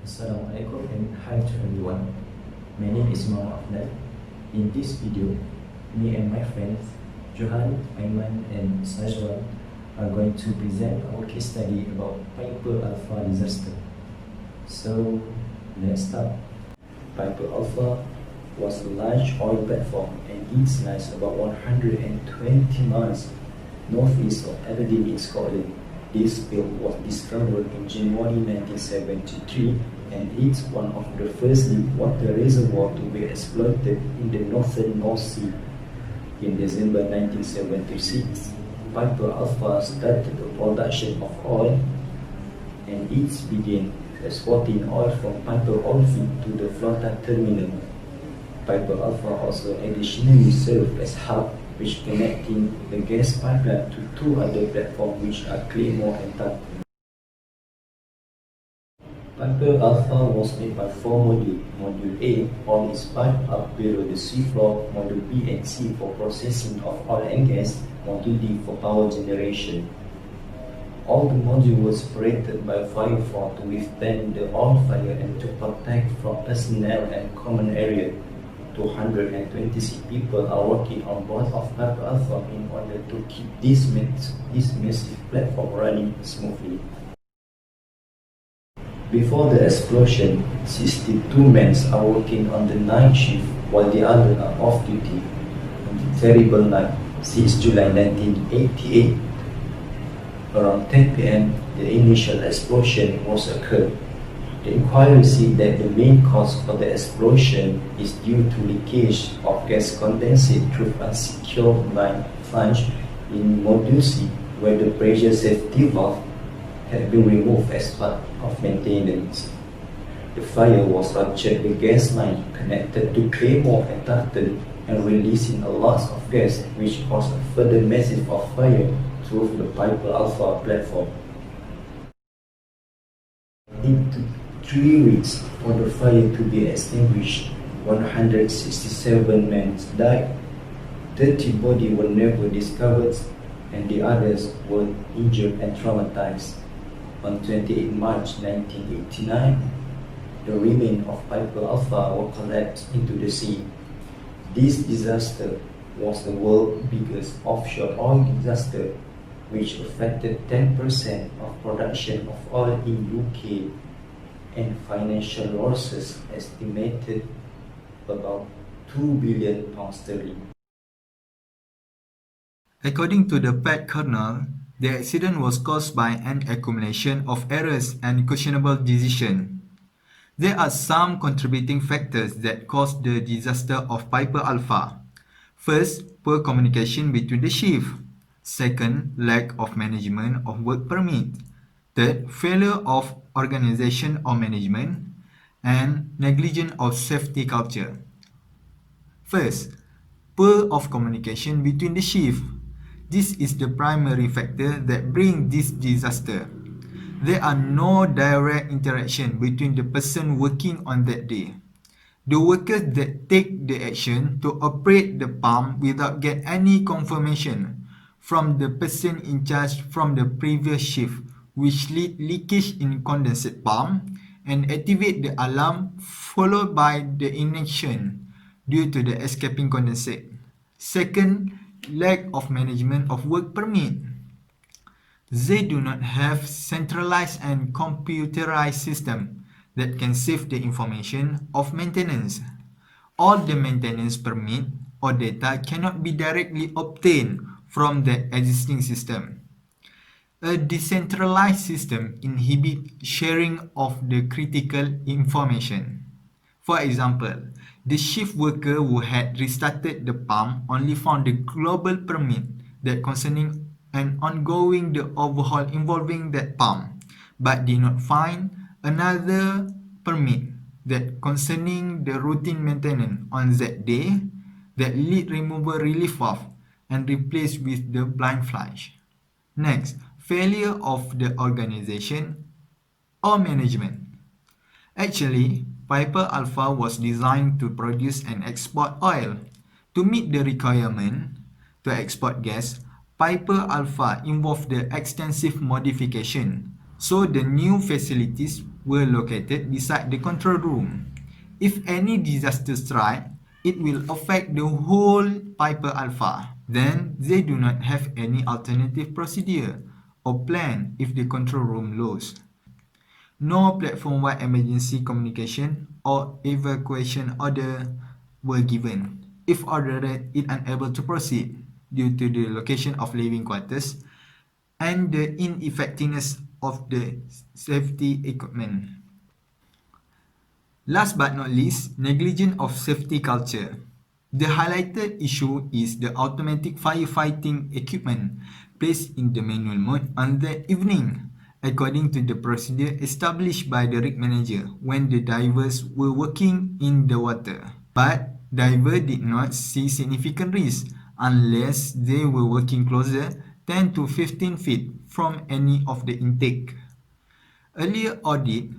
Assalamualaikum and hi to everyone. My name is Muhammad. In this video, me and my friends Johan, Aiman and Sajwan are going to present our case study about Piper Alpha disaster. So let's start. Piper Alpha was a large oil platform and it lies about 120 miles northeast of Aberdeen in Scotland. This spill was discovered in January 1973 and it's one of the first deep water reservoirs to be exploited in the northern North Sea. In December 1976, Piper Alpha started the production of oil and it began exporting oil from Piper Oilfield to the Flota terminal. Piper Alpha also additionally served as hub which connecting the gas pipeline to two other platforms which are Claymore and Tartan. Piper Alpha was made by four modules. Module A, oil is piped up below the seafloor. Module B and C for processing of oil and gas. Module D for power generation. All the modules were separated by a firewall to withstand the oil fire and to protect from personnel and common area. 226 people are working on board of Piper Alpha in order to keep this massive platform running smoothly. Before the explosion, 62 men are working on the night shift while the others are off duty. On the terrible night, 6 July 1988, around 10 p.m., the initial explosion was occurred. The inquiry said that the main cause for the explosion is due to leakage of gas condensate through a secure line flange in Module C, where the pressure safety valve had been removed as part of maintenance. The fire was ruptured the gas line connected to Claymore and Tartan and releasing a lot of gas which caused a further massive fire through the Piper Alpha platform. It took 3 weeks for the fire to be extinguished. 167 men died, 30 bodies were never discovered, and the others were injured and traumatized. On 28 March 1989, the remains of Piper Alpha were collapsed into the sea. This disaster was the world's biggest offshore oil disaster, which affected 10% of production of oil in UK and financial losses estimated about £2 billion. According to the Pat kernel, the accident was caused by an accumulation of errors and questionable decisions. There are some contributing factors that caused the disaster of Piper Alpha. First, poor communication between the shift. Second, lack of management of work permit. Third, failure of organization or management. And negligence of safety culture. First, poor of communication between the shift. This is the primary factor that brings this disaster. There are no direct interaction between the person working on that day. The workers that take the action to operate the pump without get any confirmation from the person in charge from the previous shift, which lead leakage in condensate pump and activate the alarm followed by the ignition due to the escaping condensate. Second, lack of management of work permit. They do not have centralized and computerized system that can save the information of maintenance. All the maintenance permit or data cannot be directly obtained from the existing system. A decentralized system inhibits sharing of the critical information. For example, the shift worker who had restarted the pump only found the global permit that concerning an ongoing the overhaul involving that pump, but did not find another permit that concerning the routine maintenance on that day that lead remover relief valve and replaced with the blind flash. Next, failure of the organization or management. Actually, Piper Alpha was designed to produce and export oil. To meet the requirement to export gas, Piper Alpha involved the extensive modification, so the new facilities were located beside the control room. If any disaster strikes, it will affect the whole Piper Alpha. Then they do not have any alternative procedure or plan if the control room lost. No platform-wide emergency communication or evacuation order were given. If ordered, it unable to proceed due to the location of living quarters and the ineffectiveness of the safety equipment. Last but not least, negligence of safety culture. The highlighted issue is the automatic firefighting equipment placed in the manual mode on that evening, according to the procedure established by the rig manager when the divers were working in the water. But divers did not see significant risk unless they were working closer 10 to 15 feet from any of the intake. Earlier audit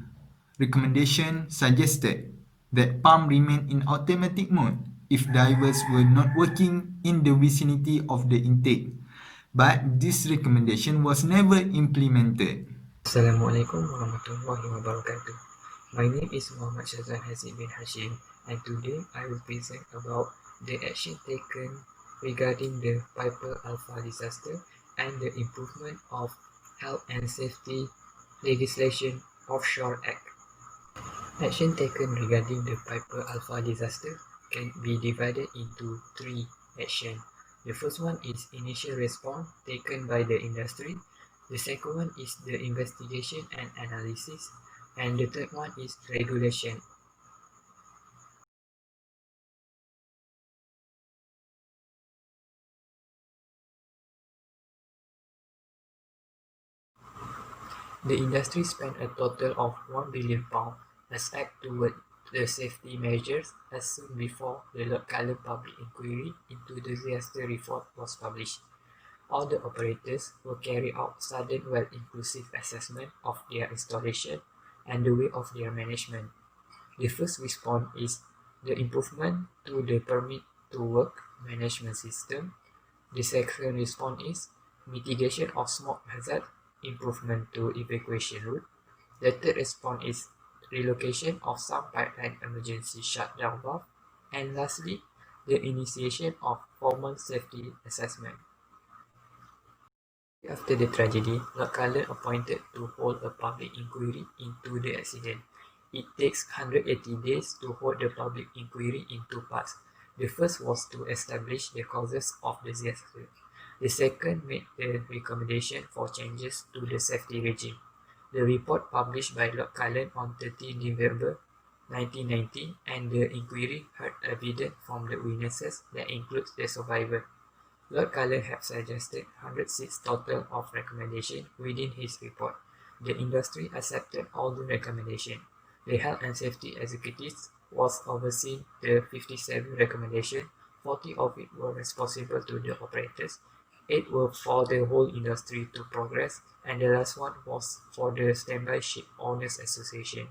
recommendation suggested that pump remain in automatic mode if divers were not working in the vicinity of the intake, but this recommendation was never implemented. Assalamualaikum warahmatullahi wabarakatuh. My name is Muhammad Shazan Haziq bin Hashim, and today I will present about the action taken regarding the Piper Alpha disaster and the improvement of health and safety legislation offshore act. Action taken regarding the Piper Alpha disaster can be divided into three actions. The first one is initial response taken by the industry. The second one is the investigation and analysis, and the third one is regulation. The industry spent a total of £1 billion as act toward the safety measures as soon before the Lord Cullen public inquiry into the disaster report was published. All the operators will carry out sudden well-inclusive assessment of their installation and the way of their management. The first response is the improvement to the permit to work management system. The second response is mitigation of smoke hazard, improvement to evacuation route. The third response is relocation of some pipeline emergency shutdown valve. And lastly, the initiation of formal safety assessment. After the tragedy, Lord Cullen appointed to hold a public inquiry into the accident. It takes 180 days to hold the public inquiry in two parts. The first was to establish the causes of the disaster. The second made the recommendation for changes to the safety regime. The report published by Lord Cullen on 30 November 1990 and the inquiry heard evidence from the witnesses that includes the survivor. Lord Cullen had suggested 106 total of recommendations within his report. The industry accepted all the recommendations. The health and safety executives was overseeing the 57 recommendations. 40 of it were responsible to the operators, 8 were for the whole industry to progress, and the last one was for the Standby Ship Owners Association.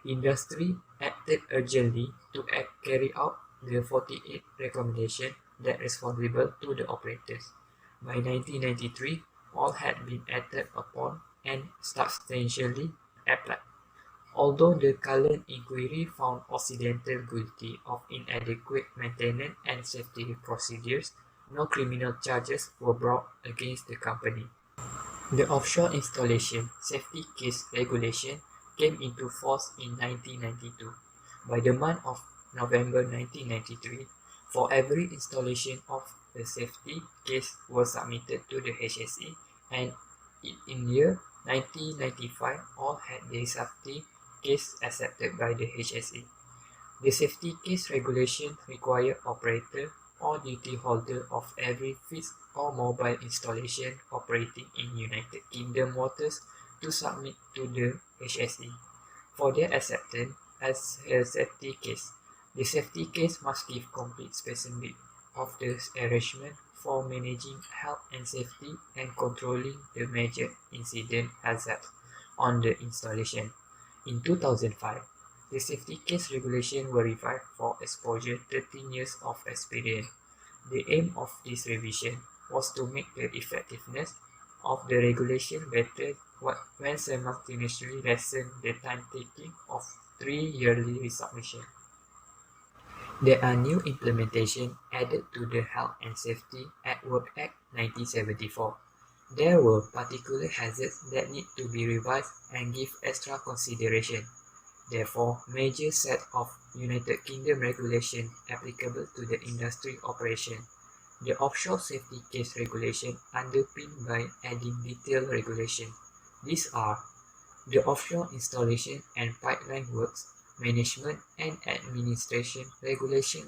Industry acted urgently to carry out the 48 recommendations that responsible to the operators. By 1993, all had been acted upon and substantially applied. Although the Cullen inquiry found Occidental guilty of inadequate maintenance and safety procedures, no criminal charges were brought against the company. The Offshore Installation Safety Case Regulation came into force in 1992. By the month of November 1993, for every installation of the safety case was submitted to the HSE, and in year 1995, all had their safety case accepted by the HSE. The safety case regulation required operator or duty holder of every fixed or mobile installation operating in United Kingdom waters to submit to the HSE for their acceptance as a safety case. The safety case must give complete specimen of the arrangement for managing health and safety and controlling the major incident hazards on the installation. In 2005, the safety case regulation were revised for exposure 13 years of experience. The aim of this revision was to make the effectiveness of the regulation better when simultaneously lessen the time taking of 3 yearly resubmission. There are new implementations added to the Health and Safety at Work Act 1974. There were particular hazards that need to be revised and give extra consideration. Therefore, major set of United Kingdom regulation applicable to the industry operation. The offshore safety case regulation underpinned by adding detailed regulation. These are the Offshore Installation and Pipeline Works Management and Administration Regulation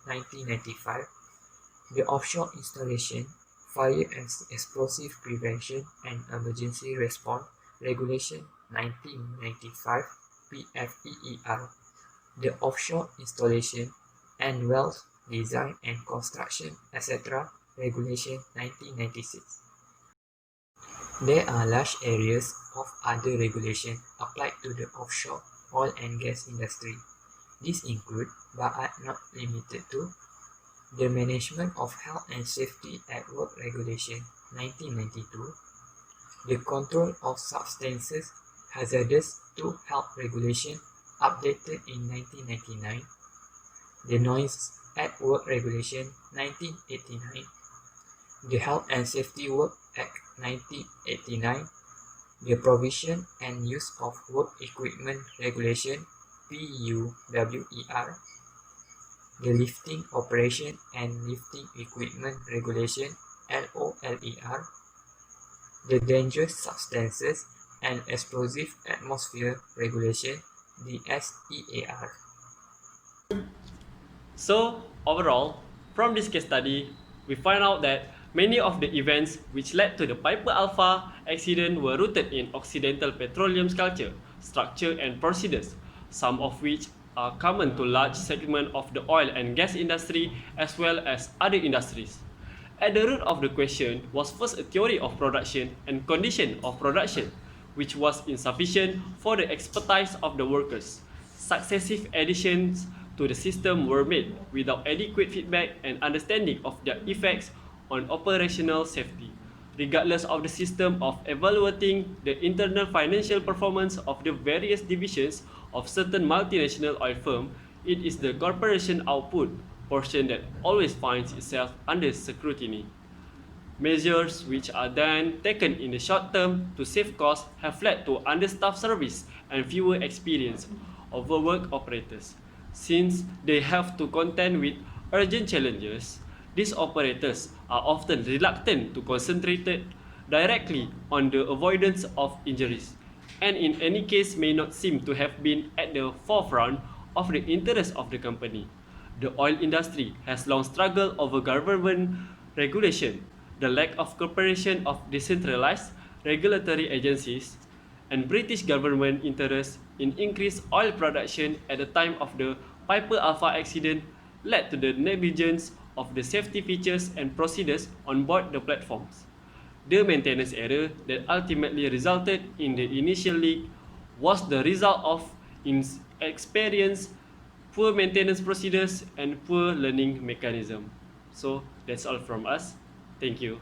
1995, the Offshore Installation, Fire and Explosive Prevention and Emergency Response Regulation 1995 PFEER, the Offshore Installation and Wells Design and Construction, etc. Regulation 1996. There are large areas of other regulation applied to the offshore oil and gas industry. These include, but are not limited to, the Management of Health and Safety at Work Regulation 1992, the Control of Substances Hazardous to Health Regulation updated in 1999, the Noise at Work Regulation 1989, the Health and Safety Work Act 1989, the Provision and Use of Work Equipment Regulation PUWER, the Lifting Operation and Lifting Equipment Regulation LOLER, the Dangerous Substances and Explosive Atmosphere Regulation DSEAR. So, overall, from this case study, we find out that many of the events which led to the Piper Alpha accident were rooted in Occidental petroleum's culture, structure and procedures, some of which are common to large segments of the oil and gas industry as well as other industries. At the root of the question was first a theory of production and condition of production, which was insufficient for the expertise of the workers. Successive additions to the system were made without adequate feedback and understanding of their effects on operational safety. Regardless of the system of evaluating the internal financial performance of the various divisions of certain multinational oil firms, it is the corporation output portion that always finds itself under scrutiny. Measures which are then taken in the short term to save costs have led to understaffed service and fewer experienced overworked operators. Since they have to contend with urgent challenges, these operators are often reluctant to concentrate directly on the avoidance of injuries, and in any case may not seem to have been at the forefront of the interests of the company. The oil industry has long struggled over government regulation, the lack of cooperation of decentralized regulatory agencies, and British government interest in increased oil production at the time of the Piper Alpha accident led to the negligence of the safety features and procedures on board the platforms. The maintenance error that ultimately resulted in the initial leak was the result of inexperience, poor maintenance procedures, and poor learning mechanism. So that's all from us. Thank you.